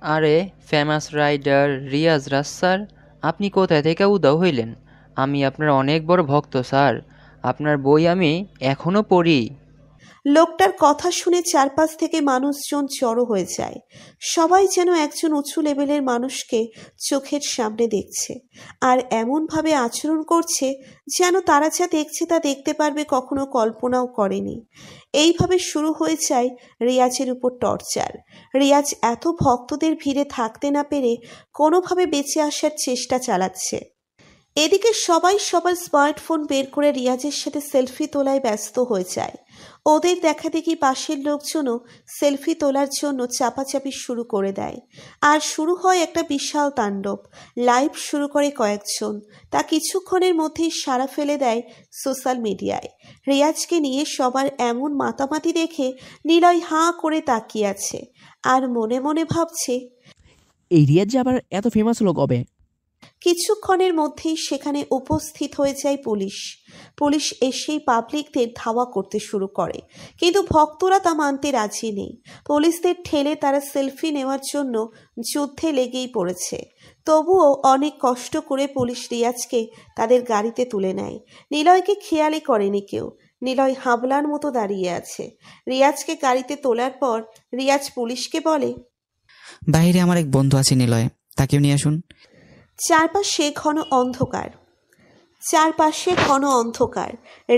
আরে famous rider Riaz রাজ sir, আপনি কোথায় থেকে উধাও হইলেন? আমি আপনার অনেক বড় ভক্ত স্যার। আপনার বই আমি এখনো পড়ি। লোকটার কথা শুনে চারপাশ থেকে মানুষজন জড়ো হয়ে যায়। সবাই যেন একজন উঁচু লেভেলের মানুষকে চোখের সামনে দেখছে, আর এমনভাবে আচরণ করছে যেন তারা যা দেখছে তা দেখতে পারবে, কখনো কল্পনাও করেনি। এইভাবে শুরু হয়ে যায় রিয়াজের উপর টর্চার। রিয়াজ এত ভক্তদের ভিড়ে থাকতে না পেরে কোনোভাবে বেঁচে আসার চেষ্টা চালাচ্ছে। এদিকে সবাই সবার স্মার্টফোন বের করে রিয়াজের সাথে সেলফি তোলায় ব্যস্ত হয়ে যায়। ওদের দেখাদেখি পাশের লোকজনও সেলফি তোলার জন্য চাপাচাপি শুরু করে দেয়। আর শুরু হয় একটা বিশাল তাণ্ডব। লাইভ শুরু করে কয়েকজন, তা কিছুক্ষণের মধ্যেই সাড়া ফেলে দেয় সোশ্যাল মিডিয়ায়। রিয়াজকে নিয়ে সবার এমন মাতামাতি দেখে নিলয় হাঁ করে তাকিয়ে আছে, আর মনে মনে ভাবছে এই রিয়াজ যে আবার এত ফেমাস হলো কবে? কিছুক্ষণের মধ্যেই সেখানে উপস্থিত হয়ে যায় পুলিশ। পুলিশ এসেই পাবলিকদের ধাওয়া করতে শুরু করে, কিন্তু ভক্তরা তা মানতে রাজি নেই। পুলিশদের ঠেলে তারা সেলফি নেওয়ার জন্য যুদ্ধে লেগেই পড়েছে। তবুও অনেক কষ্ট করে পুলিশ রিয়াজকে তাদের গাড়িতে তুলে নেয়। নিলয়কে খেয়ালই করেনি কেউ। নিলয় হাবলার মতো দাঁড়িয়ে আছে। রিয়াজকে গাড়িতে তোলার পর রিয়াজ পুলিশকে বলে, বাইরে আমার এক বন্ধু আছে নিলয়, তাকেও নিয়ে আসুন। চারপাশে ঘন অন্ধকার।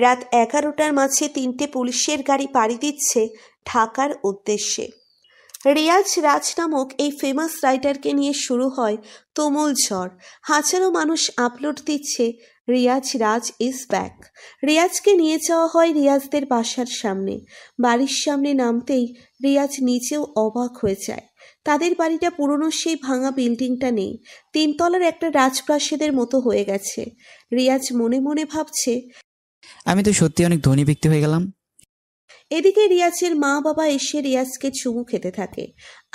রাত 11টার মাঝে 3টে পুলিশের গাড়ি পাড়ি দিচ্ছে ঢাকার উদ্দেশ্যে। রিয়াজ রাজ নামক এই ফেমাস রাইটারকে নিয়ে শুরু হয় তুমুল ঝড়। হাজারো মানুষ আপলোড দিচ্ছে রিয়াজ রাজ ইজ ব্যাক। রিয়াজকে নিয়ে যাওয়া হয় রিয়াজদের বাসার সামনে। বাড়ির সামনে নামতেই রিয়াজ নিজেও অবাক হয়ে যায়। তাদের বাড়িটা পুরনো সেই ভাঙা বিল্ডিংটা নেই, 3 তলার একটা রাজপ্রাসাদের মতো হয়ে গেছে। রিয়াজ মনে মনে ভাবছে, আমি তো সত্যি অনেক ধনী ব্যক্তি হয়ে গেলাম। এদিকে রিয়াজের মা বাবা এসে রিয়াজকে চুমু খেতে থাকে।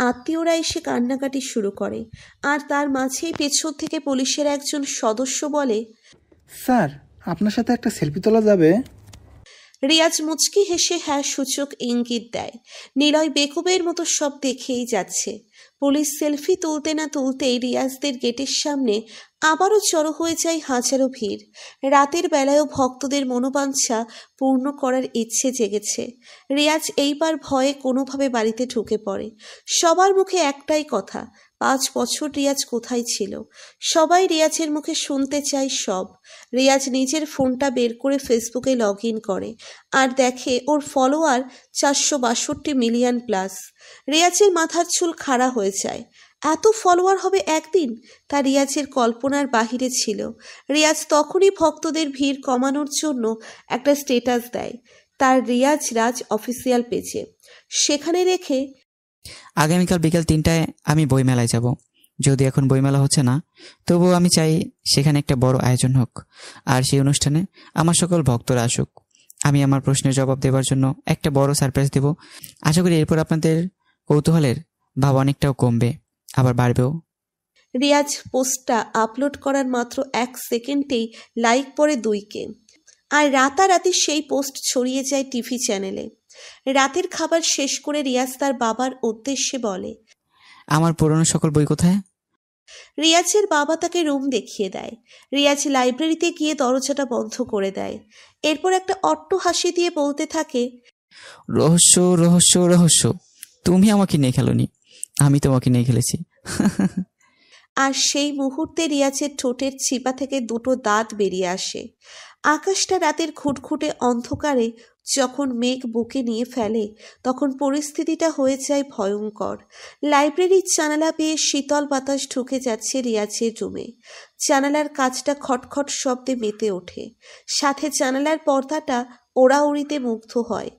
আত্মীয়রা এসে কান্নাকাটি শুরু করে, আর তার মাঝেই পেছন থেকে পুলিশের একজন সদস্য বলে, স্যার, আপনার সাথে একটা সেলফি তোলা যাবে? রিয়াজ মুচকি হেসে হ্যাঁ সূচক ইঙ্গিত দেয়। নিলয় বেকুবের মতো সব দেখেই যাচ্ছে। পুলিশ সেলফি তুলতে না তুলতেই রিয়াজদের গেটের সামনে আবারও জড়ো হয়ে যায় হাজারো ভিড়। রাতের বেলায়ও ভক্তদের মনোবাঞ্ছা পূর্ণ করার ইচ্ছে জেগেছে। রিয়াজ এইবার ভয়ে কোনোভাবে বাড়িতে ঢুকে পড়ে। সবার মুখে একটাই কথা, 5 বছর রিয়াজ কোথায় ছিল? সবাই রিয়াজের মুখে শুনতে চায় সব। রিয়াজ নিজের ফোনটা বের করে ফেসবুকে লগ ইন করে, আর দেখে ওর ফলোয়ার 462 মিলিয়ন প্লাস। রিয়াজের মাথার চুল খাড়া হয়ে যায়। এত ফলোয়ার হবে একদিন, তা রিয়াজের কল্পনার বাহিরে ছিল। রিয়াজ তখনই ভক্তদের ভিড় কমানোর জন্য একটা স্ট্যাটাস দেয় তার রিয়াজ রাজ অফিসিয়াল পেজে। সেখানে রেখে, আগামীকাল বিকাল 3টায় আমি বইমেলায় যাব। যদি এখন বইমেলা হচ্ছে না, তবুও আমি চাই সেখানে একটা বড় আয়োজন হোক, আর সেই অনুষ্ঠানে আমার সকল ভক্তরা আসুক। আমি আমার প্রশ্নের জবাব দেওয়ার জন্য একটা বড় সারপ্রাইজ দেব। আশা করি এরপর আপনাদের কৌতূহলের ভাব অনেকটাও কমবে, আবার বাড়বেও। রিয়াজ পোস্টটা আপলোড করার মাত্র 1 সেকেন্ডেই লাইক পড়ে 2K, আর রাতারাতি সেই পোস্ট ছড়িয়ে যায় টিভি চ্যানেলে। রাতের খাবার শেষ করে রিয়াজ তার বাবার উদ্দেশ্যে বলে, আমার পুরনো সকল বই কোথায়? রিয়াজের বাবা তাকে রুম দেখিয়ে দেয়। রিয়াজ লাইব্রেরিতে গিয়ে দরজাটা বন্ধ করে দেয়। এরপর একটা অট্ট হাসি দিয়ে বলতে থাকে, রহস্য রহস্য রহস্য, তুমি আমাকে নিয়ে খেলোনি, আমি তোমাকে নিয়ে খেলেছি। আর সেই মুহূর্তে রিয়াজের ঠোঁটের চিপা থেকে 2টো দাঁত বেরিয়ে আসে। আকাশটা রাতের খুটখুটে অন্ধকারে যখন মেঘ বুকে নিয়ে ফেলে, তখন পরিস্থিতিটা হয়ে যায় ভয়ঙ্কর। লাইব্রেরির জানালা পেয়ে শীতল বাতাস ঢুকে যাচ্ছে রিয়াজের রুমে। জানালার কাঁচটা খটখট শব্দে মেতে ওঠে, সাথে জানালার পর্দাটা ওড়াউড়িতে মুগ্ধ হয়।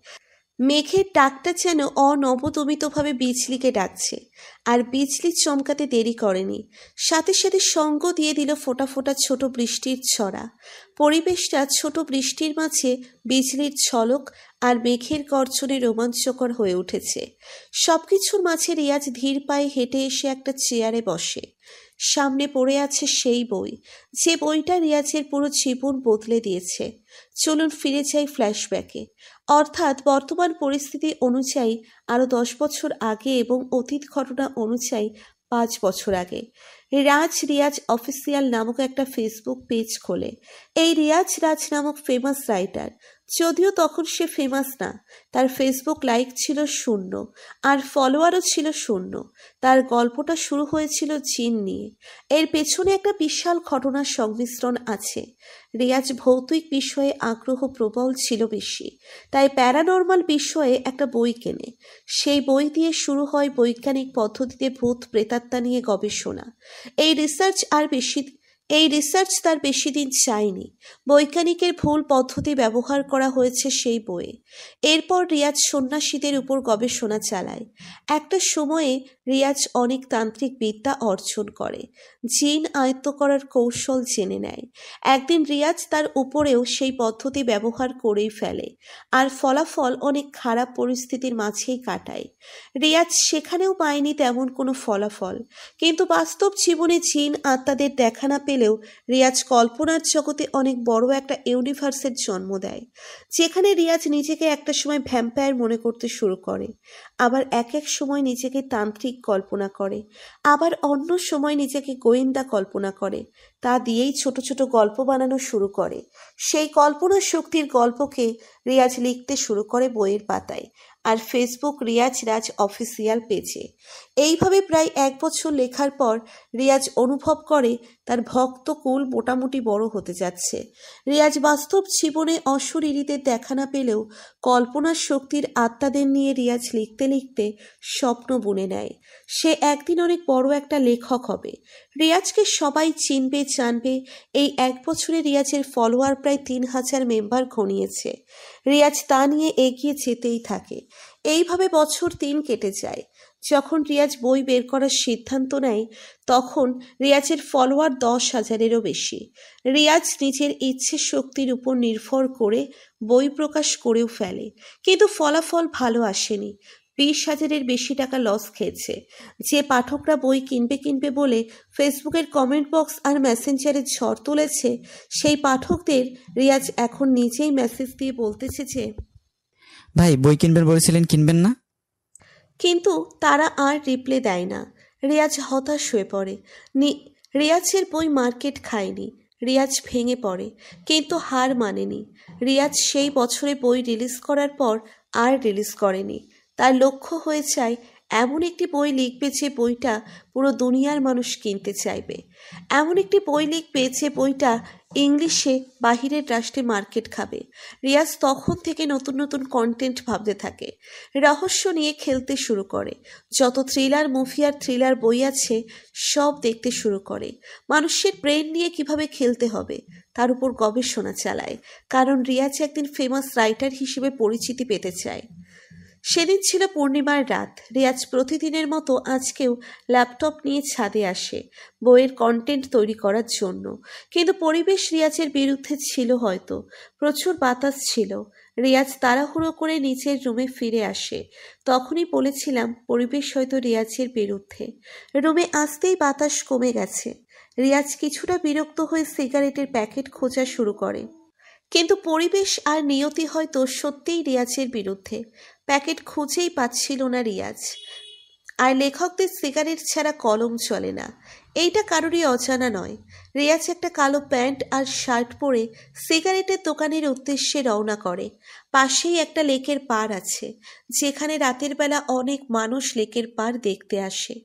মেঘের ডাকটা যেন অনবদমিতভাবে বিজলিকে ডাকছে, আর বিজলি চমকাতে দেরি করেনি, সাথে সাথে সঙ্গ দিয়ে দিল ফোঁটা ফোঁটা ছোট বৃষ্টির ছড়া। পরিবেশটা ছোট বৃষ্টির মাঝে বিজলির ঝলক আর মেঘের গর্জনে রোমাঞ্চকর হয়ে উঠেছে। সবকিছুর মাঝে রিয়াজ ধীর পায়ে হেঁটে এসে একটা চেয়ারে বসে। সামনে পড়ে আছে সেই বই, যে বইটা রিয়াজের পুরো জীবন বদলে দিয়েছে। চলুন ফিরে যাই ফ্ল্যাশব্যাকে, অর্থাৎ বর্তমান পরিস্থিতি অনুযায়ী আরও 10 বছর আগে এবং অতীত ঘটনা অনুযায়ী 5 বছর আগে। রিয়াজ অফিসিয়াল নামক একটা ফেসবুক পেজ খোলে। এই রিয়াজ রাজ নামক ফেমাস রাইটার, যদিও তখন সে ফেমাস না, তার ফেসবুক লাইক ছিল 0 আর ফলোয়ারও ছিল 0। তার গল্পটা শুরু হয়েছিল জিন নিয়ে। এর পেছনে একটা বিশাল ঘটনার সংমিশ্রণ আছে। রিয়াজ ভৌতিক বিষয়ে আগ্রহ প্রবল ছিল বেশি, তাই প্যারানর্মাল বিষয়ে একটা বই কেনে। সেই বই দিয়ে শুরু হয় বৈজ্ঞানিক পদ্ধতিতে ভূত প্রেতাত্মা নিয়ে গবেষণা। এই রিসার্চ তার বেশি দিন চায়নি। বৈজ্ঞানিকের ভুল পদ্ধতি ব্যবহার করা হয়েছে সেই বইয়ে। এরপর রিয়াজ সন্ন্যাসীদের উপর গবেষণা চালায়। একটা সময়ে রিয়াজ অনেক তান্ত্রিক বিদ্যা অর্জন করে, জিন আয়ত্ত করার কৌশল জেনে নেয়। একদিন রিয়াজ তার উপরেও সেই পদ্ধতি ব্যবহার করেই ফেলে, আর ফলাফল অনেক খারাপ পরিস্থিতির মাঝেই কাটায়। রিয়াজ সেখানেও পায়নি তেমন কোনো ফলাফল, কিন্তু বাস্তব জীবনে জিন আত্মাদের দেখা না পেলেও রিয়াজ কল্পনার জগতে অনেক বড় একটা ইউনিভার্সের জন্ম দেয়, যেখানে রিয়াজ নিজেকে একটা সময় ভ্যাম্পায়ার মনে করতে শুরু করে, আবার এক এক সময় নিজেকে তান্ত্রিক কল্পনা করে, আবার অন্য সময় নিজেকে গোয়েন্দা কল্পনা করে। তা দিয়েই ছোট ছোট গল্প বানানো শুরু করে। সেই কল্পনা শক্তির গল্পকে রিয়াজ লিখতে শুরু করে বইয়ের পাতায় আর ফেসবুক রিয়াজ রাজ অফিসিয়াল পেজে। এইভাবে প্রায় 1 বছর লেখার পর রিয়াজ অনুভব করে তার ভক্তকুল মোটামুটি বড় হতে যাচ্ছে। রিয়াজ বাস্তব জীবনে অশরীরীদের দেখা না পেলেও কল্পনার শক্তির আত্মাদের নিয়ে রিয়াজ লিখতে লিখতে স্বপ্ন বুনে নেয় সে একদিন অনেক বড় একটা লেখক হবে। রিয়াজকে সবাই চিনবে জানবে। এই 1 বছরে রিয়াজের ফলোয়ার প্রায় 3000 মেম্বার ঘনিয়েছে। রিয়াজ তা নিয়ে এগিয়ে যেতেই থাকে। এইভাবে বছর 3 কেটে যায়। যখন রিয়াজ বই বের করার সিদ্ধান্ত নেয় তখন রিয়াজের ফলোয়ার 10,000-এরও বেশি। রিয়াজ নিজের ইচ্ছে শক্তির উপর নির্ভর করে বই প্রকাশ করেও ফেলে, কিন্তু ফলাফল ভালো আসেনি। 20,000-এর বেশি টাকা লস খেয়েছে। যে পাঠকরা বই কিনবে বলে ফেসবুকের কমেন্ট বক্স আর মেসেঞ্জারে ঝড় তুলেছে, সেই পাঠকদের রিয়াজ এখন নিজেই মেসেজ দিয়ে বলতেছে যে, ভাই বই কিনবেন বলেছিলেন, কিনবেন না? কিন্তু তারা আর রিপ্লে দেয় না। রিয়াজ হতাশ হয়ে পড়ে। রিয়াজের বই মার্কেট খায়নি। রিয়াজ ভেঙে পড়ে, কিন্তু হার মানেনি। রিয়াজ সেই বছরে বই রিলিজ করার পর আর রিলিজ করেনি। তার লক্ষ্য হয়ে যায় এমন একটি বই লিখবে যে বইটা পুরো দুনিয়ার মানুষ কিনতে চাইবে, এমন একটি বই লিখবে যে বইটা ইংলিশে বাহিরের রাষ্ট্রে মার্কেট খাবে। রিয়াজ তখন থেকে নতুন নতুন কন্টেন্ট ভাবতে থাকে, রহস্য নিয়ে খেলতে শুরু করে। যত থ্রিলার মুভি আর থ্রিলার বই আছে সব দেখতে শুরু করে। মানুষের ব্রেন নিয়ে কিভাবে খেলতে হবে তার উপর গবেষণা চালায়, কারণ রিয়াজ একদিন ফেমাস রাইটার হিসেবে পরিচিতি পেতে চায়। সেদিন ছিল পূর্ণিমার রাত। রিয়াজ প্রতিদিনের মতো আজকেও ল্যাপটপ নিয়ে ছাদে আসে বইয়ের কন্টেন্ট তৈরি করার জন্য, কিন্তু পরিবেশ রিয়াজের বিরুদ্ধে ছিল। হয়তো প্রচুর বাতাস ছিল। রিয়াজ তাড়াহুড়ো করে নিচের রুমে ফিরে আসে। তখনই বলেছিলাম পরিবেশ হয়তো রিয়াজের বিরুদ্ধে। রুমে আসতেই বাতাস কমে গেছে। রিয়াজ কিছুটা বিরক্ত হয়ে সিগারেটের প্যাকেট খোঁজা শুরু করে, কিন্তু পরিবেশ আর নিয়তি হয়তো সত্যিই রিয়াজের বিরুদ্ধে। প্যাকেট খুঁজেই পাচ্ছিল না রিয়াজ। আর লেখকদের সিগারেট ছাড়া কলম চলে না, এইটা কারোরই অজানা নয়। রিয়াজ একটা কালো প্যান্ট আর শার্ট পরে সিগারেটের দোকানের উদ্দেশ্যে রওনা করে। পাশেই একটা লেকের পাড় আছে, যেখানে রাতের বেলা অনেক মানুষ লেকের পাড় দেখতে আসে।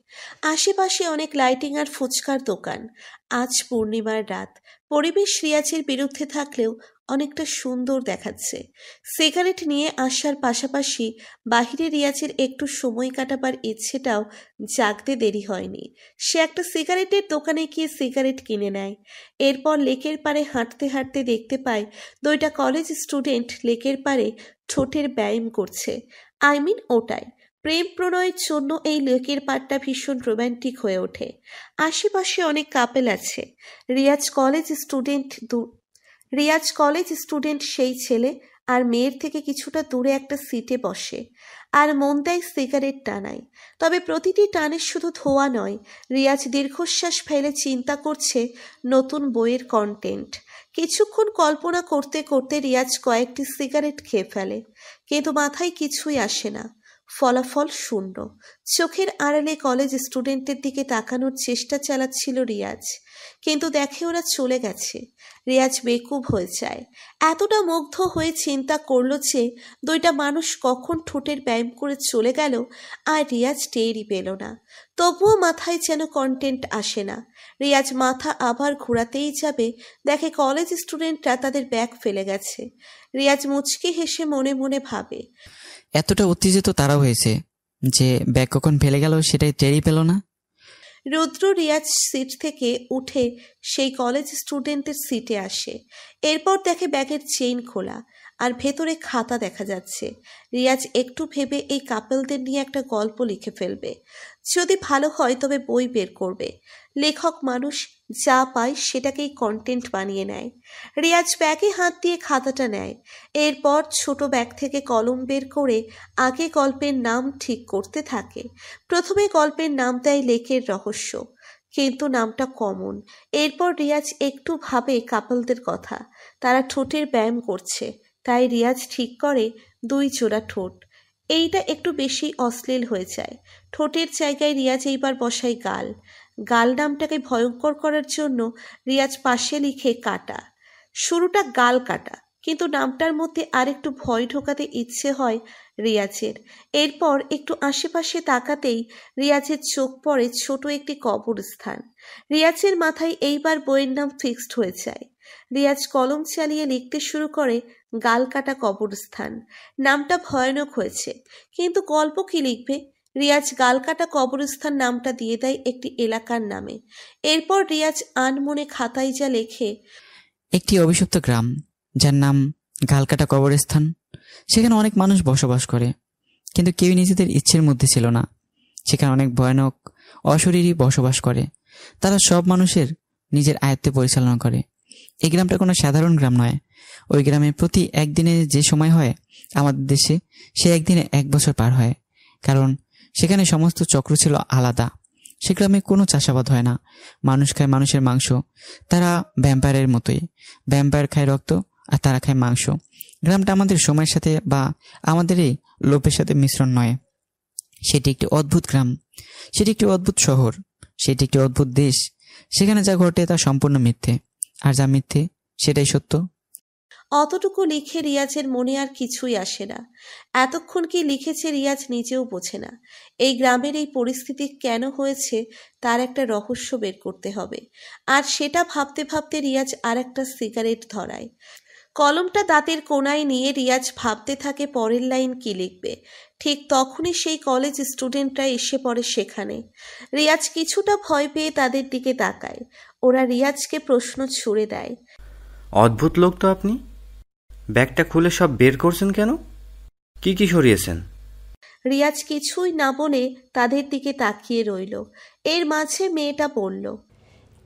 আশেপাশে অনেক লাইটিং আর ফুচকার দোকান। আজ পূর্ণিমার রাত। পরিবেশ রিয়াজের বিরুদ্ধে থাকলেও অনেকটা সুন্দর দেখাচ্ছে। সিগারেট নিয়ে আসার পাশাপাশি বাহিরে রিয়াজের একটু সময় কাটাবার ইচ্ছেটাও জাগতে দেরি হয়নি। সে একটা সিগারেটের দোকানে গিয়ে সিগারেট কিনে নেয়। এরপর লেকের পাড়ে হাঁটতে হাঁটতে দেখতে পায় 2টা কলেজ স্টুডেন্ট লেকের পাড়ে ঠোঁটের ব্যায়াম করছে। ওটাই প্রেম প্রণয়ের জন্য এই লেকের পাড়টা ভীষণ রোম্যান্টিক হয়ে ওঠে। আশেপাশে অনেক কাপেল আছে। রিয়াজ কলেজ স্টুডেন্ট সেই ছেলে আর মেয়ের থেকে কিছুটা দূরে একটা সিটে বসে আর মন দেয় সিগারেট টানায়। তবে প্রতিটি টানে শুধু ধোয়া নয়, রিয়াজ দীর্ঘশ্বাস ফেলে চিন্তা করছে নতুন বইয়ের কন্টেন্ট। কিছুক্ষণ কল্পনা করতে করতে রিয়াজ কয়েকটি সিগারেট খেয়ে ফেলে, কিন্তু মাথায় কিছুই আসে না। ফলাফল শূন্য। চোখের আড়ালে কলেজ স্টুডেন্টের দিকে তাকানোর চেষ্টা চালাচ্ছিল রিয়াজ, কিন্তু দেখে ওরা চলে গেছে। রিয়াজ বেকুব হয়ে যায়, এতটা মুগ্ধ হয়ে চিন্তা করলো যে দুইটা মানুষ কখন ঠোঁটের ব্যায়াম করে চলে গেল আর রিয়াজ টেরই পেল না। তবুও মাথায় যেন কন্টেন্ট আসে না। রিয়াজ মাথা আবার ঘোরাতেই যাবে, দেখে কলেজ স্টুডেন্টরা তাদের ব্যাগ ফেলে গেছে। রিয়াজ মুচকি হেসে মনে মনে ভাবে, এতটা উত্তেজিত তারা হয়েছে যে ব্যাগ কখন ফেলে গেল সেটাই টেরই পেল না। রুদ্র রিয়াজ সিট থেকে উঠে সেই কলেজ স্টুডেন্টের সিটে আসে। এরপর দেখে ব্যাগের চেইন খোলা আর ভেতরে খাতা দেখা যাচ্ছে। রিয়াজ একটু ভেবে এই কাপলদের নিয়ে একটা গল্প লিখে ফেলবে। যদি ভালো হয় তবে বই বের করবে। লেখক মানুষ, যা পায় সেটাকেই কন্টেন্ট বানিয়ে নেয়। রিয়াজ ব্যাগে হাত দিয়ে খাতাটা নেয়। এরপর ছোট ব্যাগ থেকে কলম বের করে আগে গল্পের নাম ঠিক করতে থাকে। প্রথমে গল্পের নাম দেয় লেকের রহস্য, কিন্তু নামটা কমন। এরপর রিয়াজ একটু ভাবে কাপলদের কথা। তারা ঠোঁটের ব্যায়াম করছে, তাই রিয়াজ ঠিক করে 2 জোড়া ঠোঁট। এইটা একটু বেশি অশ্লীল হয়ে যায়। ঠোঁটের জায়গায় রিয়াজ এইবার বসায় গাল। গাল নামটাকে ভয়ঙ্কর করার জন্য রিয়াজ পাশে লিখে কাটা। শুরুটা গাল কাটা, কিন্তু নামটার মধ্যে আরেকটু ভয় ঢোকাতে ইচ্ছে হয় রিয়াজের। এরপর একটু আশেপাশে তাকাতেই রিয়াজের চোখ পড়ে ছোট একটি কবরস্থান। রিয়াজের মাথায় এইবার বইয়ের নাম ফিক্সড হয়ে যায়। রিয়াজ কলম চালিয়ে লিখতে শুরু করে গাল কাটা কবরস্থান। নামটা ভয়ানক হয়েছে, কিন্তু গল্প কি লিখবে? রিয়াজ গালকাটা কবরস্থান নামটা দিয়ে দেয় একটি এলাকার নামে। এরপর রিয়াজ আনমনে খাতায় যা লেখে, একটি অভিশপ্ত গ্রাম যার নাম গালকাটা কবরস্থান। সেখানে অনেক মানুষ বসবাস করে, কিন্তু কেউ নিজেদের ইচ্ছের মধ্যে ছিল না। সেখানে অনেক ভয়ানক অশরীরী বসবাস করে। তারা সব মানুষের নিজের আয়ত্তে পরিচালনা করে। এই গ্রামটা কোনো সাধারণ গ্রাম নয়। ওই গ্রামে প্রতি একদিনে যে সময় হয় আমাদের দেশে, সে একদিনে 1 বছর পার হয়। কারণ সেখানে সমস্ত চক্র ছিল আলাদা। সে গ্রামে কোনো চাষাবাদ হয় না। মানুষ খায় মানুষের মাংস। তারা ভ্যাম্পায়ারের মতোই। ভ্যাম্পায়ার খায় রক্ত আর তারা খায় মাংস। গ্রামটা আমাদের সময়ের সাথে বা আমাদের এই লোভের সাথে মিশ্রণ নয়। সেটি একটি অদ্ভুত গ্রাম, সেটি একটি অদ্ভুত শহর, সেটি একটি অদ্ভুত দেশ। সেখানে যা ঘটে তা সম্পূর্ণ মিথ্যে, আর যা মিথ্যে সেটাই সত্য। অতটুকু লিখে রিয়াজের মনে আর কিছুই আসে না। এতক্ষণ কি লিখেছে রিয়াজ নিজেও বোঝে না। এই গ্রামের এই পরিস্থিতি কেন হয়েছে তার একটা রহস্য বের করতে হবে। আর সেটা ভাবতে ভাবতে রিয়াজ আর একটা সিগারেট ধরায়। কলমটা দাঁতের কোণায় নিয়ে রিয়াজ ভাবতে থাকে পরের লাইন কি লিখবে। ঠিক তখনই সেই কলেজ স্টুডেন্টরা এসে পড়ে সেখানে। রিয়াজ কিছুটা ভয় পেয়ে তাদের দিকে তাকায়। ওরা রিয়াজকে প্রশ্ন ছুড়ে দেয়, অদ্ভুত লোক তো আপনি, ব্যাগটা খুলে সব বের করছেন কেন? কি কি সরিয়েছেন? রিয়াজ কিছুই না বলে তাদের দিকে তাকিয়ে রইল। এর মাঝে মেয়েটা বলল,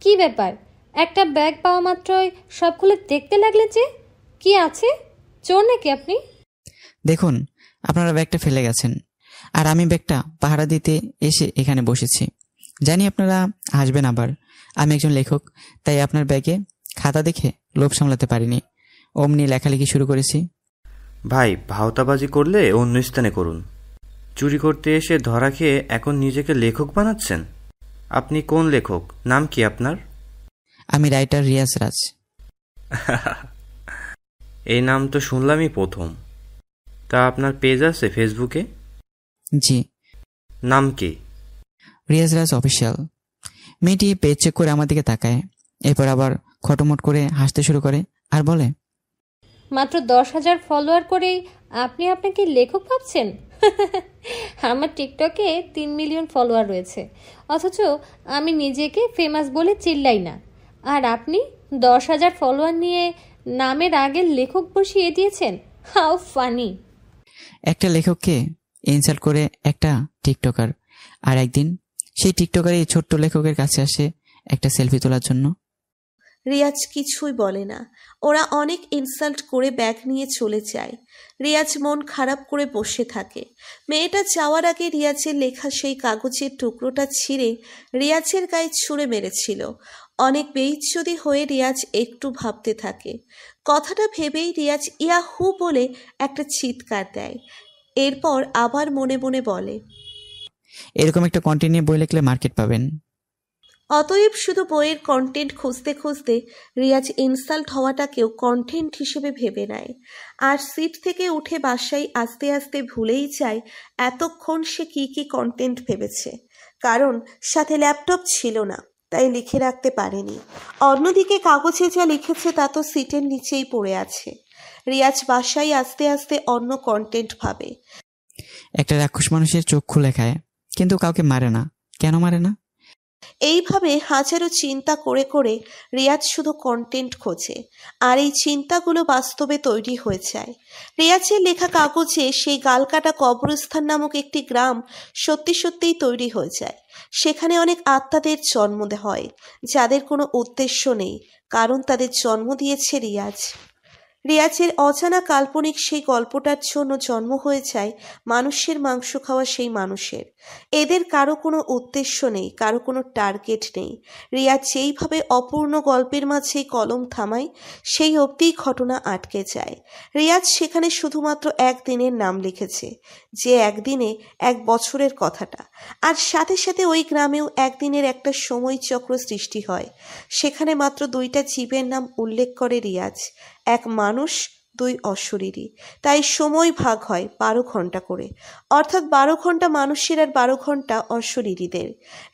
কি ব্যাপার, একটা ব্যাগ পাওয়া মাত্রই সব খুলে দেখতে লাগলে যে? কি আছে? চোর নাকি আপনি? দেখুন, আপনারা ব্যাগটা ফেলে গেছেন, আর আমি ব্যাগটা পাহারা দিতে এসে এখানে বসেছি। জানি আপনারা আসবেন আবার। আমি একজন লেখক, তাই আপনার ব্যাগে খাতা দেখে লোভ সামলাতে পারিনি, অমনি লেখালেখি শুরু করেছি। ভাই, ভাওতাবাজি করলে অন্য স্থানে করুন। চুরি করতে এসে ধরা খেয়ে এখন নিজেকে লেখক বানাচ্ছেন। আপনি কোন লেখক? নাম কি আপনার? আমি রাইটার রিয়াজ রাজ। এই নাম তো শুনলামই প্রথম। তা আপনার পেজ আছে ফেসবুকে? জি। নাম কি? রিয়াজ রাজ অফিসিয়াল। মেয়েটি পেজ চেক করে আমার দিকে তাকায়, এরপর আবার খটোমট করে হাসতে শুরু করে আর বলে, মাত্র 10,000 ফলোয়ার করেই আপনি আপনাকে লেখক ভাবছেন? আমার টিকটকে 3 মিলিয়ন ফলোয়ার রয়েছে, অথচ আমি নিজেকে ফেমাস বলে চিল্লাই না। আর আপনি 10,000 ফলোয়ার নিয়ে নামের আগে লেখক বসিয়ে দিয়েছেন। How funny! একটা লেখককে ইনসাল্ট করে একটা টিকটকার। আর একদিন সেই টিকটকার এই ছোট্ট লেখকের কাছে আসে একটা সেলফি তোলার জন্য। রিয়াজ কিছুই বলে না। ওরা অনেক ইনসাল্ট করে ব্যাগ নিয়ে চলে যায়। রিয়াজ মন খারাপ করে বসে থাকে। মেয়েটা যাওয়ার আগে রিয়াজের লেখা সেই কাগজের টুকরোটা ছিঁড়ে রিয়াজের গায়ে ছুঁড়ে মেরেছিল। অনেক বেইজ্জতি হয়ে রিয়াজ একটু ভাবতে থাকে। কথাটা ভেবেই রিয়াজ ইয়াহু বলে একটা চিৎকার দেয়। এরপর আবার মনে মনে বলে, এরকম একটা কন্টেন্ট নিয়ে বই লিখলে মার্কেট পাবেন। অতএব শুধু বইয়ের কন্টেন্ট খুঁজতে খুঁজতে রিয়াজ ইনসাল্ট হওয়াটাকেও কন্টেন্ট হিসেবে ভেবে নেয়। আর সিট থেকে উঠে বাসায় আস্তে আস্তে ভুলেই যায় এতক্ষণ সে কি কন্টেন্ট ভেবেছে, কারণ সাথে ল্যাপটপ ছিল না, তাই লিখে রাখতে পারেনি। অন্যদিকে কাগজে যা লিখেছে তা তো সিটের নিচেই পড়ে আছে। রিয়াজ বাসায় আস্তে আস্তে অন্য কন্টেন্ট ভাবে। একটা রাক্ষস মানুষের চোখ খুলে খায়, কিন্তু কাউকে মারে না। কেন মারে না? এইভাবে হাজারো চিন্তা করে করে রিয়াজ শুধু কন্টেন্ট খোঁজে, আর এই চিন্তাগুলো বাস্তবে তৈরি হয়ে যায়। রিয়াজের লেখা কাগজে সেই গালকাটা কবরস্থান নামক একটি গ্রাম সত্যি সত্যিই তৈরি হয়ে যায়। সেখানে অনেক আত্মাদের জন্ম হয়, যাদের কোনো উদ্দেশ্য নেই, কারণ তাদের জন্ম দিয়েছে রিয়াজ। রিয়াজের অজানা কাল্পনিক সেই গল্পটার জন্য জন্ম হয়ে যায় মানুষের মাংস খাওয়া সেই মানুষের। এদের কারো কোনো উদ্দেশ্য নেই, কারো কোনো টার্গেট নেই। রিয়াজ যেইভাবে অপূর্ণ গল্পের মাঝে কলম থামায়, সেই অবধিই ঘটনা আটকে যায়। রিয়াজ সেখানে শুধুমাত্র একদিনের নাম লিখেছে, যে একদিনে 1 বছরের কথাটা। আর সাথে সাথে ওই গ্রামেও একদিনের একটা সময়চক্র সৃষ্টি হয়। সেখানে মাত্র 2টা জীবের নাম উল্লেখ করে রিয়াজ, এক মানুষ, 2 অশরীরী। তাই সময় ভাগ হয় 12 ঘন্টা করে, অর্থাৎ 12 ঘন্টা মানুষের আর 12 ঘন্টা অশরীরীদের।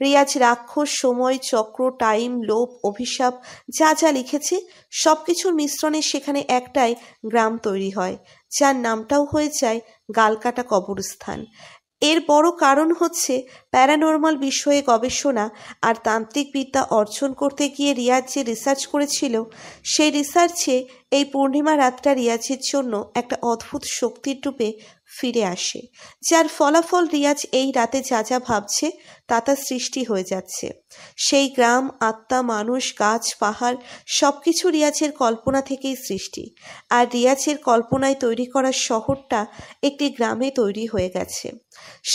রিয়াজ রাক্ষস, সময় চক্র, টাইম, লোভ, অভিশাপ যা যা লিখেছে সবকিছুর মিশ্রণে সেখানে একটাই গ্রাম তৈরি হয়, যার নামটাও হয়ে যায় গালকাটা কবরস্থান। এর বড় কারণ হচ্ছে প্যারানর্মাল বিষয়ে গবেষণা আর তান্ত্রিক বিদ্যা অর্জন করতে গিয়ে রিয়াজ যে রিসার্চ করেছিল, সেই রিসার্চে এই পূর্ণিমা রাতটা রিয়াজের জন্য একটা অদ্ভুত শক্তির রূপে ফিরে আসে, যার ফলাফল রিয়াজ এই রাতে যা যা ভাবছে তা সৃষ্টি হয়ে যাচ্ছে। সেই গ্রাম, আত্মা, মানুষ, গাছ, পাহাড় সবকিছু রিয়াজের কল্পনা থেকেই সৃষ্টি। আর রিয়াজের কল্পনায় তৈরি করা শহরটা একটি গ্রামে তৈরি হয়ে গেছে।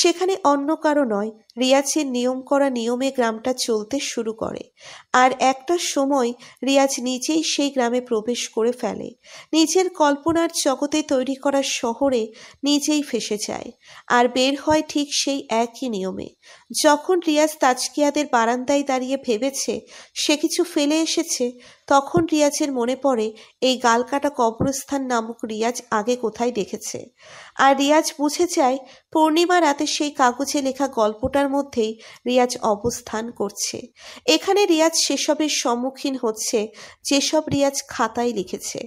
সেখানে অন্য কারো নয়, রিয়াজের নিয়ম করা নিয়মে গ্রামটা চলতে শুরু করে। আর একটা সময় রিয়াজ নিজেই সেই গ্রামে প্রবেশ করে ফেলে, নিজের কল্পনার জগতে তৈরি করা শহরে নিজেই ফেসে যায়, আর বের হয় ঠিক সেই একই নিয়মে। যখন রিয়াজ তাজকিয়াদের বারান্দায় দাঁড়িয়ে ভেবেছে সে কিছু ফেলে এসেছে, তখন রিয়াজের মনে পড়ে এই গালকাটা কবরস্থান নামক রিয়াজ আগে কোথায় দেখেছে। আর রিয়াজ বুঝে যায় পূর্ণিমা রাতে সেই কাগজে লেখা গল্পটার মধ্যেই রিয়াজ অবস্থান করছে। এখানে রিয়াজ সেসবের সম্মুখীন হচ্ছে যেসব রিয়াজ খাতায় লিখেছে।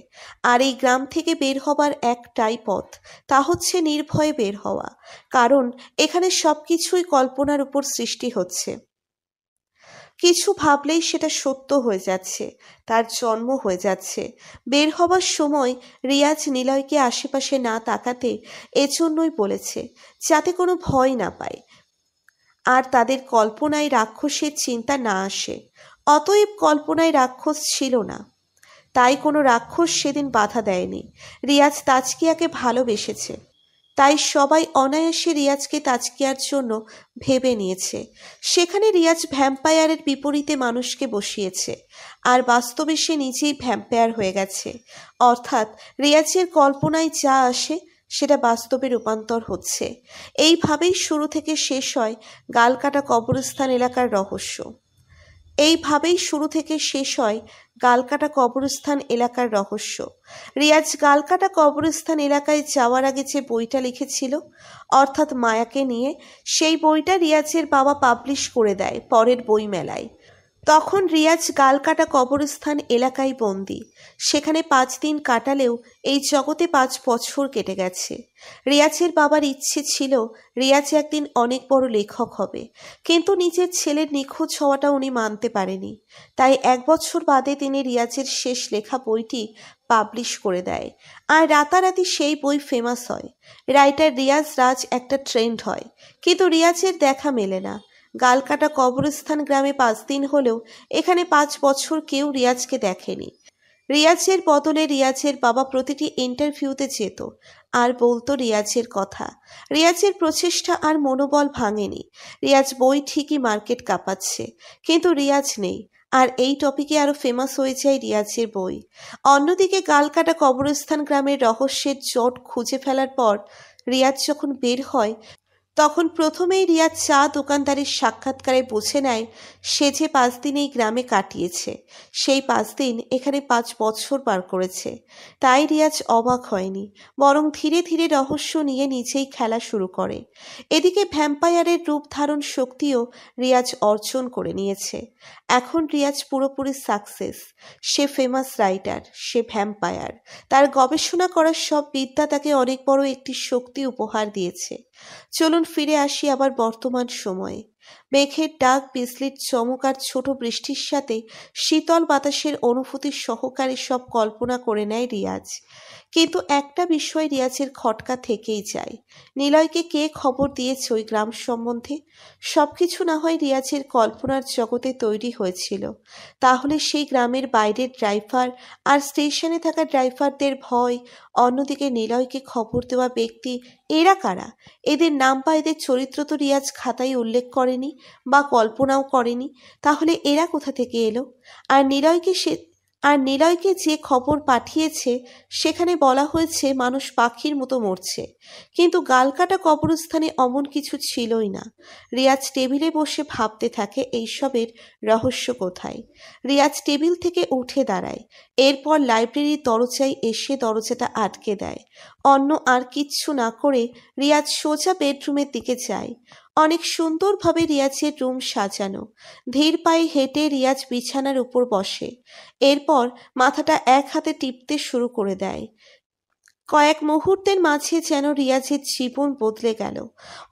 আর এই গ্রাম থেকে বের হবার একটাই পথ, তা হচ্ছে নির্ভয়ে বের হওয়া, কারণ এখানে সবকিছুই কল্পনার উপর সৃষ্টি হচ্ছে। কিছু ভাবলেই সেটা সত্য হয়ে যাচ্ছে, তার জন্ম হয়ে যাচ্ছে। বের হবার সময় রিয়াজ নিলয়কে আশেপাশে না তাকাতে এজন্যই বলেছে, যাতে কোনো ভয় না পায় আর তাদের কল্পনায় রাক্ষসের চিন্তা না আসে। অতএব কল্পনায় রাক্ষস ছিল না, তাই কোনো রাক্ষস সেদিন বাধা দেয়নি। রিয়াজ তাজকিয়াকে ভালোবেসেছে, তাই সবাই অনায়াসে রিয়াজকে তাজকিয়ার জন্য ভেবে নিয়েছে। সেখানে রিয়াজ ভ্যাম্পায়ারের বিপরীতে মানুষকে বসিয়েছে, আর বাস্তবে সে নিজেই ভ্যাম্পায়ার হয়ে গেছে। অর্থাৎ রিয়াজের কল্পনায় যা আসে সেটা বাস্তবে রূপান্তর হচ্ছে। এইভাবেই শুরু থেকে শেষ হয় গালকাটা কবরস্থান এলাকার রহস্য। রিয়াজ গালকাটা কবরস্থান এলাকায় যাওয়ার আগে যে বইটা লিখেছিল, অর্থাৎ মায়াকে নিয়ে, সেই বইটা রিয়াজের বাবা পাবলিশ করে দেয় পরের বই মেলায়। তখন রিয়াজ গালকাটা কবরস্থান এলাকায় বন্দি। সেখানে 5 দিন কাটালেও এই জগতে 5 বছর কেটে গেছে। রিয়াজের বাবার ইচ্ছে ছিল রিয়াজ একদিন অনেক বড় লেখক হবে, কিন্তু নিজের ছেলের নিখোঁজ হওয়াটা উনি মানতে পারেনি। তাই 1 বছর বাদে তিনি রিয়াজের শেষ লেখা বইটি পাবলিশ করে দেয়, আর রাতারাতি সেই বই ফেমাস হয়। রাইটার রিয়াজ রাজ একটা ট্রেন্ড হয়, কিন্তু রিয়াজের দেখা মেলে না। গালকাটা কবরস্থান গ্রামে 5 দিন হলেও এখানে 5 বছর কেউ রিয়াজকে দেখেনি। রিয়াজের বদলে রিয়াজের বাবা প্রতিটি ইন্টারভিউতে যেত আর বলতো রিয়াজের কথা। রিয়াজের প্রচেষ্টা আর মনোবল ভাঙেনি। রিয়াজ বই ঠিকই মার্কেট কাঁপাচ্ছে, কিন্তু রিয়াজ নেই, আর এই টপিকে আরো ফেমাস হয়ে যায় রিয়াজের বই। অন্যদিকে গালকাটা কবরস্থান গ্রামের রহস্যের জট খুঁজে ফেলার পর রিয়াজ যখন বের হয় তখন প্রথমেই রিয়াজ চা দোকানদারের সাক্ষাৎকারে বুঝে নেয় সে যে 5 দিন এই গ্রামে কাটিয়েছে, সেই 5 দিন এখানে 5 বছর পার করেছে। তাই রিয়াজ অবাক হয়নি, বরং ধীরে ধীরে রহস্য নিয়ে নিজেই খেলা শুরু করে। এদিকে ভ্যাম্পায়ারের রূপ ধারণ শক্তিও রিয়াজ অর্জন করে নিয়েছে। এখন রিয়াজ পুরোপুরি সাকসেস। সে ফেমাস রাইটার, সে ভ্যাম্পায়ার। তার গবেষণা করার সব বিদ্যা তাকে অনেক বড় একটি শক্তি উপহার দিয়েছে। চলুন ফিরে আসি আবার বর্তমান সময়ে। মেঘের ডাক, বিজলির চমক আর ছোট বৃষ্টির সাথে শীতল বাতাসের অনুভূতি সহকারে সব কল্পনা করে নেয় রিয়াজ। কিন্তু একটা বিষয় রিয়াজের খটকা থেকেই যায়। নিলয়কে কে খবর দিয়েছে ওই গ্রাম সম্বন্ধে? সবকিছু না হয় রিয়াজের কল্পনার জগতে তৈরি হয়েছিল, তাহলে সেই গ্রামের বাইরের ড্রাইভার আর স্টেশনে থাকা ড্রাইভারদের ভয়, অন্যদিকে নিলয়কে খবর দেওয়া ব্যক্তি, এরা কারা? এদের নাম বা এদের চরিত্র তো রিয়াজ খাতায় উল্লেখ করেনি বা কল্পনাও করেনি। তাহলে এরা কোথা থেকে এলো? আর নিলয়কে যে খবর পাঠিয়েছে সেখানে বলা হয়েছে মানুষ পাখির মতো মরছে, কিন্তু গালকাটা কবরস্থানে অমন কিছু ছিলই না। রিয়াজ টেবিলে বসে ভাবতে থাকে এইসবের রহস্য কোথায়। রিয়াজ টেবিল থেকে উঠে দাঁড়ায়, এরপর লাইব্রেরির দরজায় এসে দরজাটা আটকে দেয়। অন্য আর কিচ্ছু না করে রিয়াজ সোজা বেডরুমের দিকে যায়। অনেক সুন্দরভাবে রিয়াজের রুম সাজানো। ধীর পায়ে হেঁটে রিয়াজ বিছানার উপর বসে, এরপর মাথাটা এক হাতে টিপতে শুরু করে দেয়। কয়েক মুহূর্তের মাঝে যেন রিয়াজের জীবন বদলে গেল।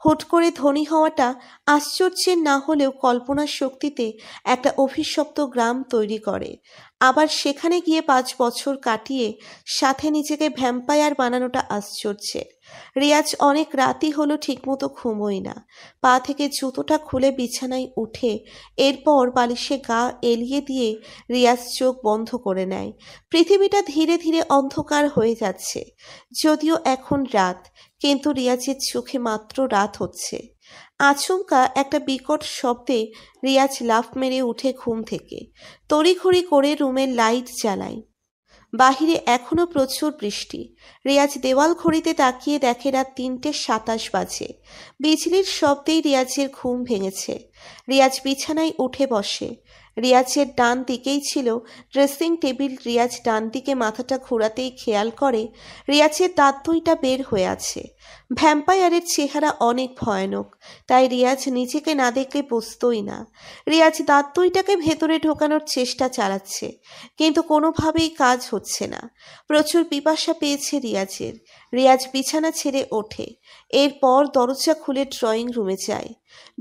হুট করে ধনী হওয়াটা আশ্চর্যের না হলেও কল্পনার শক্তিতে একটা অভিশপ্ত গ্রাম তৈরি করে, আবার সেখানে গিয়ে 5 বছর কাটিয়ে সাথে নিজেকে ভ্যাম্পায়ার বানানোটা আশ্চর্যের। রিয়াজ অনেক রাতই হলো ঠিকমতো ঘুমোয় না। পা থেকে জুতোটা খুলে বিছানায় উঠে এরপর বালিশে গা এলিয়ে দিয়ে রিয়াজ চোখ বন্ধ করে নেয়। পৃথিবীটা ধীরে ধীরে অন্ধকার হয়ে যাচ্ছে। যদিও এখন রাত, কিন্তু রিয়াজের চোখে মাত্র রাত হচ্ছে। আচমকা একটা বিকট শব্দে রিয়াজ লাফ মেরে উঠে ঘুম থেকে তড়িঘড়ি করে রুমের লাইট জ্বালায়। বাহিরে এখনো প্রচুর বৃষ্টি। রিয়াজ দেওয়াল ঘড়িতে তাকিয়ে দেখে রাত 3:27 বাজে। বিজলির শব্দেই রিয়াজের ঘুম ভেঙেছে। রিয়াজ বিছানায় উঠে বসে। রিয়াজের ডান দিকেই ছিল ড্রেসিং টেবিল। রিয়াজ ডান দিকে মাথাটা ঘোরাতেই খেয়াল করে রিয়াজের দাঁত দুইটা বের হয়ে আছে। ভ্যাম্পায়ারের চেহারা অনেক ভয়ানক, তাই রিয়াজ নিজেকে না দেখলে বুঝতই না। রিয়াজ দাঁত দুইটাকে ভেতরে ঢোকানোর চেষ্টা চালাচ্ছে, কিন্তু কোনোভাবেই কাজ হচ্ছে না। প্রচুর পিপাসা পেয়েছে রিয়াজের। রিয়াজ বিছানা ছেড়ে ওঠে, এরপর দরজা খুলে ড্রয়িং রুমে যায়।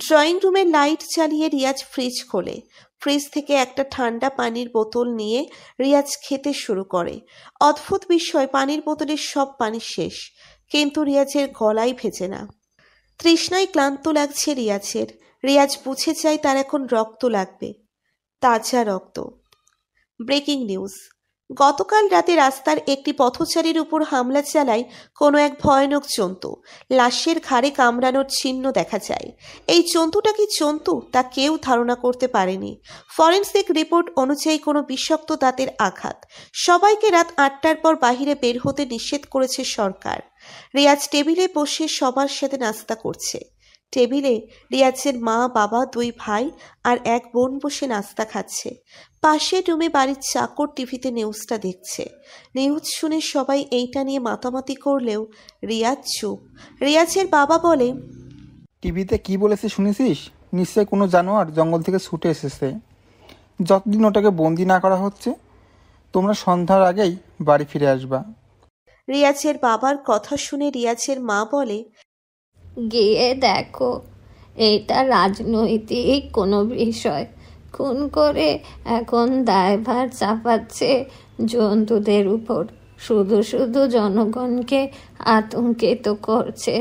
ড্রয়িং রুমে লাইট জ্বালিয়ে রিয়াজ ফ্রিজ খোলে। ফ্রিজ থেকে একটা ঠান্ডা পানির বোতল নিয়ে রিয়াজ খেতে শুরু করে। অদ্ভুত বিষয়, পানির বোতলের সব পানি শেষ, কিন্তু রিয়াজের গলায় ভেজে না। তৃষ্ণায় ক্লান্ত লাগছে রিয়াজের। রিয়াজ বুঝে যায় তার এখন রক্ত লাগবে, তাজা রক্ত। Breaking news. গতকাল রাতে রাস্তার একটি পথচারীর উপর হামলা চালায় কোনো এক ভয়ানক জন্তু। লাশের ঘাড়ে কামড়ানোর চিহ্ন দেখা যায়। এই জন্তুটা কি জন্তু তা কেউ ধারণা করতে পারেনি। ফরেনসিক রিপোর্ট অনুযায়ী কোনো বিষাক্ত দাঁতের আঘাত। সবাইকে রাত 8টার পর বাহিরে বের হতে নিষেধ করেছে সরকার। রিয়াজ টেবিলে বসে সবার সাথে নাস্তা করছে। টেবিলে রিয়াজের মা, বাবা, 2 ভাই আর 1 বোন বসে নাস্তা খাচ্ছে। পাশের রুমে বাড়ির চাকর টিভিতে নিউজটা দেখছে। নিউজ শুনে সবাই এইটা নিয়ে মাতামাতি করলেও রিয়াজ চুপ। রিয়াজের বাবা বলে, টিভিতে কি বলেছে শুনেছিস? নিশ্চয় কোনো জানোয়ার জঙ্গল থেকে ছুটে এসেছে। যতদিন ওটাকে বন্দি না করা হচ্ছে, তোমরা সন্ধ্যার আগেই বাড়ি ফিরে আসবা। রিয়াজের বাবার কথা শুনে রিয়াজের মা বলে, গিয়ে দেখো, এটা রাজনৈতিক কোনো বিষয়। খুন করে এখন দায়ভার চাপাচ্ছে জন্তুদের উপর, শুধু শুধু জনগণকে আতঙ্কিত করছে।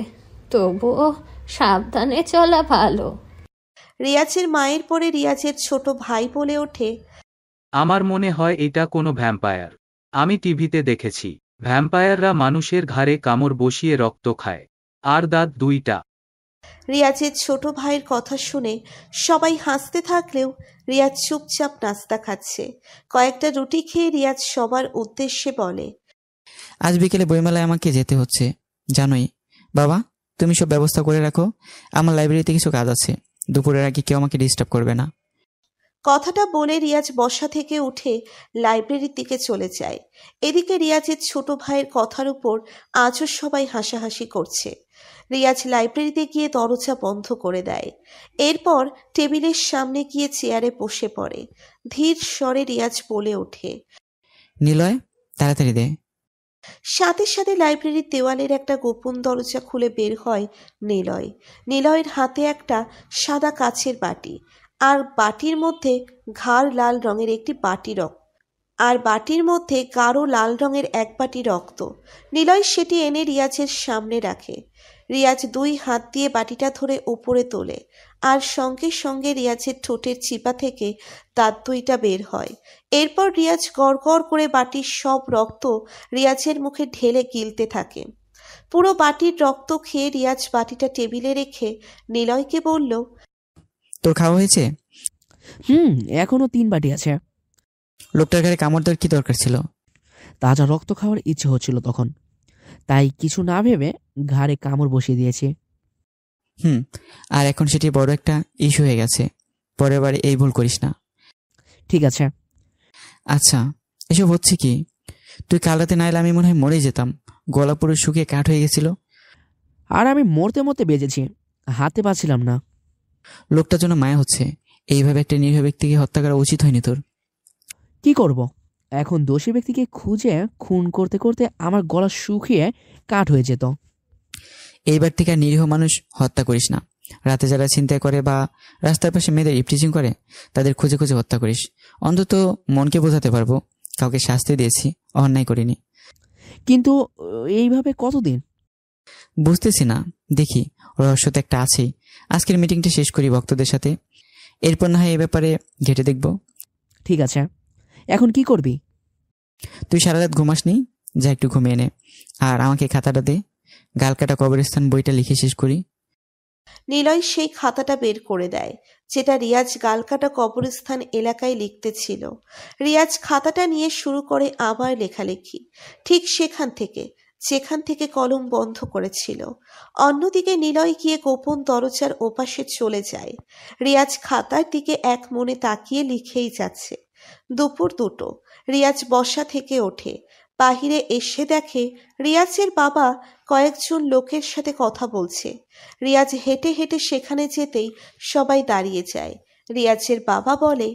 তবুও সাবধানে চলা ভালো। রিয়াজের মায়ের পরে রিয়াজের ছোট ভাই বলে ওঠে, আমার মনে হয় এটা কোনো ভ্যাম্পায়ার। আমি টিভিতে দেখেছি ভ্যাম্পায়াররা মানুষের ঘাড়ে কামড় বসিয়ে রক্ত খায়, আর দাঁত 2টা। রিয়াজের ছোট ভাইয়ের কথা শুনে সবাই হাসতে থাকলেও রিয়াজ চুপচাপ নাস্তা খাচ্ছে। কয়েকটা রুটি খেয়ে রিয়াজ সবার উদ্দেশ্যে বলে, আজ বিকেলে বইমেলায় আমাকে যেতে হচ্ছে। জানোই বাবা, তুমি সব ব্যবস্থা করে রাখো, আমার লাইব্রেরিতে কিছু কাজ আছে, দুপুরের আগে কেউ আমাকে ডিস্টার্ব করবে না। কথাটা বলে রিয়াজ বসা থেকে উঠে লাইব্রেরির দিকে চলে যায়। এদিকে রিয়াজের ছোট ভাইয়ের কথার উপর আজও সবাই হাসাহাসি করছে। রিয়াজ লাইব্রেরিতে গিয়ে দরজা বন্ধ করে দেয়। এরপর টেবিলের সামনে গিয়ে চেয়ারে বসে পড়ে। ধীর স্বরে রিয়াজ বলে ওঠে, নিলয়, তাড়াতাড়ি দে। সাথে সাথে লাইব্রেরির দেওয়ালের একটা গোপন দরজা খুলে বের হয় নিলয়। নিলয়ের হাতে একটা সাদা কাচের বাটি, আর বাটির মধ্যে গাঢ় লাল রঙের এক বাটি রক্ত। নিলয় সেটি এনে রিয়াজের সামনে রাখে। রিয়াজ 2 হাত দিয়ে বাটিটা ধরে উপরে তোলে, আর সঙ্গে সঙ্গে রিয়াজের ঠোঁটের চিপা থেকে দাঁত 2টা বের হয়। এরপর রিয়াজ গড়গড় করে বাটির সব রক্ত রিয়াজের মুখে ঢেলে গিলতে থাকে। পুরো বাটির রক্ত খেয়ে রিয়াজ বাটিটা টেবিলে রেখে নিলয়কে বলল, তোর খাওয়া হয়েছে? এখনো 3 বাটি আছে। লোকটার ঘরে কামড় দেওয়ার কি দরকার ছিল? তাজা রক্ত খাওয়ার ইচ্ছে হচ্ছিল তখন, তাই কিছু না ভেবে ঘাড়ে কামড় বসিয়ে দিয়েছি। আর এখন সেটি বড় একটা ইস্যু হয়ে গেছে, পরের বারে এই ভুল করিস না। ঠিক আছে। আচ্ছা, এসব হচ্ছে কি? তুই কাল রাতে না এলে আমি মনে হয় মরেই যেতাম, গলা পুরো শুকিয়ে কাঠ হয়ে গেছিল। আর আমি মরতে মরতে বেজেছি, হাতে পাচ্ছিলাম না। লোকটার জন্য মায়া হচ্ছে, এইভাবে একটা নিরীহ ব্যক্তিকে হত্যা করা উচিত হয়নি তোর। কি করব, এখন দোষী ব্যক্তিকে খুঁজে খুন করতে করতে আমার গলা শুকিয়ে কাঠ হয়ে যেত। এইবার থেকে আর নিরীহ মানুষ হত্যা করিস না। রাতে যারা ছিনতাই করে বা রাস্তার পাশে মেয়েদের ইপটিজিং করে, তাদের খুঁজে খুঁজে হত্যা করিস। অন্তত মনকে বোঝাতে পারবো কাউকে শাস্তি দিয়েছি, অন্যায় করিনি। কিন্তু এইভাবে কতদিন? বুঝতেছি না, দেখি রহস্য তো একটা আছেই। আজকের মিটিংটা শেষ করি ভক্তদের সাথে, এরপর না হয় এই ব্যাপারে ঘেটে দেখব। ঠিক আছে, এখন কি করবি? তুই সারা রাত ঘুমাসনি, যা একটু ঘুমিয়ে নে, আর আমাকে খাতাটা দে, গালকাটা কবরস্থান বইটা লিখে শেষ করি। নিলয় সেই খাতাটা বের করে দেয়, যেটা রিয়াজ গালকাটা কবরস্থান এলাকায় লিখতে ছিল। রিয়াজ খাতাটা নিয়ে শুরু করে আবার লেখালেখি, ঠিক যেখান থেকে কলম বন্ধ করেছিল। অন্যদিকে নিলয় গিয়ে গোপন দরজার ওপাশে চলে যায়। রিয়াজ খাতার দিকে এক মনে তাকিয়ে লিখেই যাচ্ছে। দুপুর 2টো। রিয়াজ বসা থেকে ওঠে, বাহিরে এসে দেখে রিয়াজের বাবা কয়েকজন লোকের সাথে কথা বলছে। রিয়াজ হেঁটে হেঁটে সেখানে যেতেই সবাই দাঁড়িয়ে যায়। রিয়াজের বাবা বলে,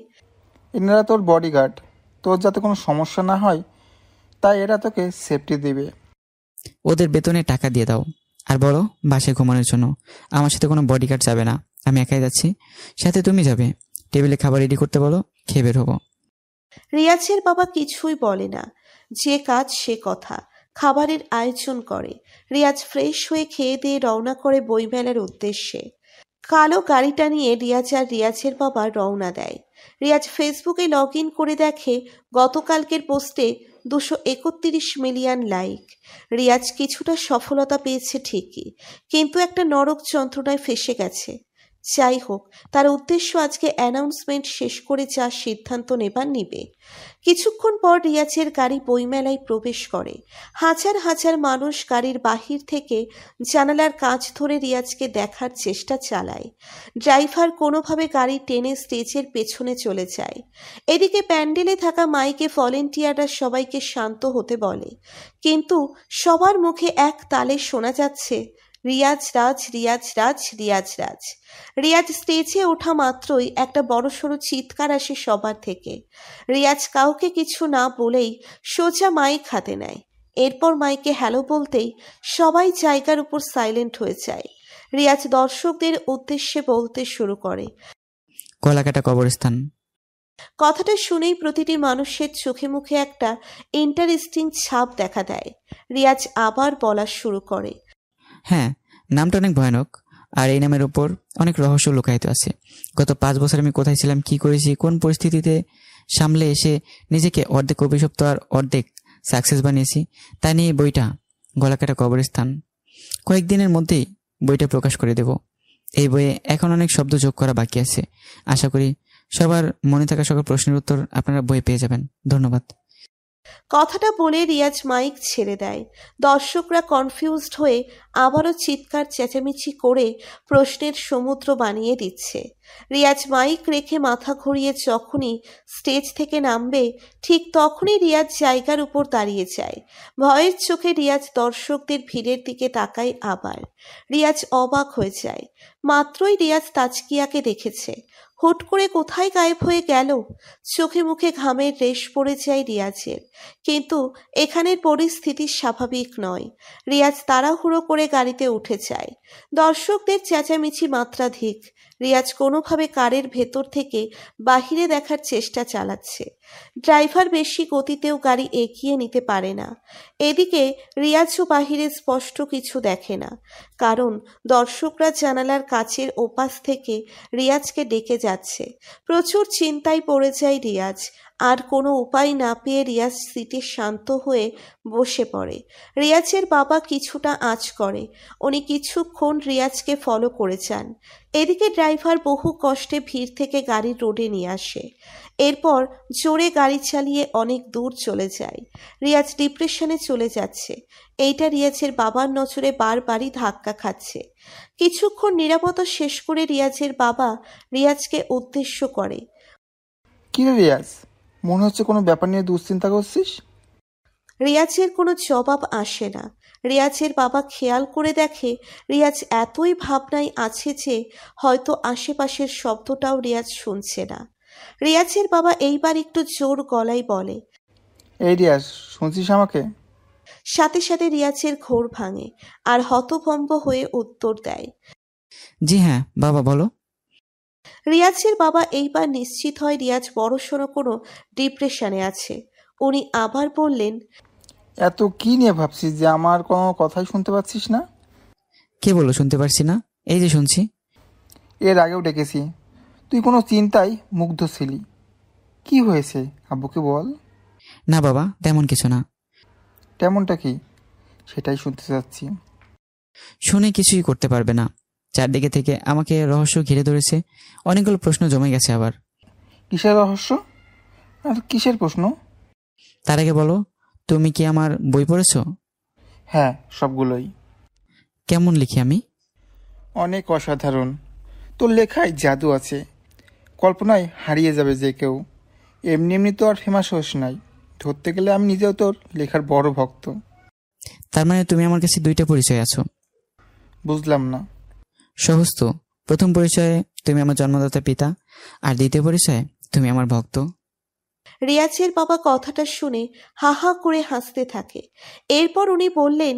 এনারা তোর বডিগার্ড, তোর যাতে কোনো সমস্যা না হয় তাই এরা তোকে সেফটি দিবে। ওদের বেতনে টাকা দিয়ে দাও, আর বলো বাসায় ঘুমানোর জন্য। আমার সাথে কোনো বডিগার্ড যাবে না, আমি একাই যাচ্ছি, সাথে তুমি যাবে। টেবিলে খাবার রেডি করতে বলো, খেয়ে বের হবো। রিয়াজের বাবা কিছুই বলে না, যে কাজ সে কথা, খাবারের আয়োজন করে। রিয়াজ ফ্রেশ হয়ে খেয়ে দিয়ে রওনা করে বইমেলার উদ্দেশ্যে। কালো গাড়িটা নিয়ে রিয়াজ আর রিয়াজের বাবা রওনা দেয়। রিয়াজ ফেসবুকে লগ ইন করে দেখে গতকালকের পোস্টে 231 মিলিয়ন লাইক। রিয়াজ কিছুটা সফলতা পেয়েছে ঠিকই, কিন্তু একটা নরক যন্ত্রণায় ফেসে গেছে। যাই হোক, তার উদ্দেশ্য আজকে অ্যানাউন্সমেন্ট শেষ করে যা সিদ্ধান্ত নিবে। কিছুক্ষণ পর রিয়াজের গাড়ি বইমেলায় প্রবেশ করে। হাজার হাজার মানুষ গাড়ির বাহির থেকে জানালার কাঁচ ধরে রিয়াজকে দেখার চেষ্টা চালায়। ড্রাইভার কোনোভাবে গাড়ি টেনে স্টেজের পেছনে চলে যায়। এদিকে প্যান্ডেলে থাকা মাইকে ভলেন্টিয়াররা সবাইকে শান্ত হতে বলে, কিন্তু সবার মুখে এক তালে শোনা যাচ্ছে, রিয়াজ রাজ, রিয়াজ রাজ, রিয়াজ রাজ। রিয়াজ স্টেজে ওঠা মাত্রই একটা বড়সড় চিৎকার আসে সবার থেকে। রিয়াজ কাউকে কিছু না বলেই সোজা মাইক হাতে নেয়। এরপর মাইকে হ্যালো বলতেই সবাই জায়গার উপর সাইলেন্ট হয়ে যায়। রিয়াজ দর্শকদের উদ্দেশ্যে বলতে শুরু করে, গলাকাটা কবরস্থান। কথাটা শুনেই প্রতিটি মানুষের চোখে মুখে একটা ইন্টারেস্টিং ছাপ দেখা দেয়। রিয়াজ আবার বলা শুরু করে, হ্যাঁ, নামটা অনেক ভয়ানক, আর এই নামের উপর অনেক রহস্য লুকায়িত আছে। গত 5 বছর আমি কোথায় ছিলাম, কি করেছি, কোন পরিস্থিতিতে সামলে এসে নিজেকে অর্ধেক অভিশপ্ত আর অর্ধেক সাকসেস বানিয়েছি, তা নিয়ে বইটা গলাকাটা কবরস্থান। কয়েকদিনের মধ্যেই বইটা প্রকাশ করে দেব। এই বইয়ে এখন অনেক শব্দ যোগ করা বাকি আছে। আশা করি সবার মনে থাকা সকল প্রশ্নের উত্তর আপনারা বই পেয়ে যাবেন। ধন্যবাদ। কথাটা বলে রিয়াজ মাইক ছেড়ে দেয়। দর্শকরা কনফিউজড হয়ে আবারও চিৎকার চেঁচামেচি করে প্রশ্নের সমুদ্র বানিয়ে দিচ্ছে। রিয়াজ মাইক রেখে মাথা ঘুরিয়ে যখনই স্টেজ থেকে নামবে ঠিক তখনই রিয়াজ জায়গার উপর দাঁড়িয়ে যায়। ভয়ের চোখে রিয়াজ দর্শকদের ভিড়ের দিকে তাকায়। আবার রিয়াজ অবাক হয়ে যায়। মাত্রই রিয়াজ তাজকিয়াকে দেখেছে, হুট করে কোথায় গায়েব হয়ে গেল। চোখে মুখে ঘামের রেশ পড়ে যায় রিয়াজের, কিন্তু এখানের পরিস্থিতি স্বাভাবিক নয়। রিয়াজ তাড়াহুড়ো করে গাড়িতে উঠে যায়। দর্শকদের চেঁচামেচি মাত্রাধিক। রিয়াজ কোনোভাবে কারের ভেতর থেকে বাহিরে দেখার চেষ্টা চালাচ্ছে। ড্রাইভার বেশি গতিতেও গাড়ি এগিয়ে নিতে পারে না। এদিকে রিয়াজও বাহিরে স্পষ্ট কিছু দেখে না, কারণ দর্শকরা জানালার কাচের ওপাশ থেকে রিয়াজকে ডেকে যাচ্ছে। প্রচুর চিন্তায় পড়ে যায় রিয়াজ। আর কোনো উপায় না পেয়ে রিয়াজ সিটে শান্ত হয়ে বসে পড়ে। রিয়াজের বাবা কিছুটা আঁচ করে। উনি কিছুক্ষণ রিয়াজকে ফলো করে যান। এদিকে ড্রাইভার বহু কষ্টে ভিড় থেকে গাড়ি রোডে নিয়ে আসে। এরপর জোরে গাড়ি চালিয়ে অনেক দূর চলে যায়। রিয়াজ ডিপ্রেশনে চলে যাচ্ছে, এইটা রিয়াজের বাবার নজরে বারবারই ধাক্কা খাচ্ছে। কিছুক্ষণ নীরবতা শেষ করে রিয়াজের বাবা রিয়াজকে উদ্দেশ্য করে, কি রে রিয়াজ, মনে হচ্ছে কোনো ব্যাপার নিয়ে দুশ্চিন্তা করছিস? রিয়াজের কোনো জবাব আসে না। রিয়াজের বাবা খেয়াল করে দেখে রিয়াজ এতই ভাবনায় আছে যে হয়তো আশেপাশের শব্দটাও রিয়াজ শুনছে না। রিয়াজের বাবা এইবার একটু জোর গলায় বলে, এই রিয়াজ, শুনছিস আমাকে? সাথে সাথে রিয়াজের ঘোর ভাঙে আর হতভম্ব হয়ে উত্তর দেয়, জি হ্যাঁ বাবা, বলো। রিয়াজের বাবা এইবার নিশ্চিত হয় রিয়াজ বড়সড় কোনো ডিপ্রেশনে আছে। উনি আবার বললেন, এত কি নিয়ে ভাবছিস যে আমার কোনো কথাই শুনতে পাচ্ছিস না? কে বললো শুনতে পারছি না? এই যে শুনছি। এর আগেও ডেকেছি, তুই কোনো চিন্তায় মুগ্ধ ছিলি। কি হয়েছে আব্বুকে বল। না বাবা, তেমন কিছু না। তেমনটা কি, সেটাই শুনতে চাচ্ছি। শুনে কিছুই করতে পারবে না। চারদিকে থেকে আমাকে রহস্য ঘিরে ধরেছে, অনেকগুলো প্রশ্ন জমে গেছে আবার। কিসের রহস্য আর কিসের প্রশ্ন? তার আগে বলো, তুমি কি আমার বই পড়েছো? হ্যাঁ, সবগুলোই। কেমন লিখি আমি? অনেক অসাধারণ। তোর লেখায় জাদু আছে, কল্পনায় হারিয়ে যাবে যে কেউ। এমনি এমনি তো আর ফেমাস হোস নাই, ধরতে গেলে আমি নিজেও তোর লেখার বড় ভক্ত। তার মানে তুমি আমার কাছে দুইটা পরিচয় আছো? বুঝলাম না। সহজ তো। প্রথম পরিচয়ে তুমি আমার জন্মদাতা পিতা, আর দ্বিতীয় পরিচয়ে তুমি আমার ভক্ত। রিয়াজের বাবা কথাটা শুনে হা হা করে হাসতে থাকে। এরপর উনি বললেন,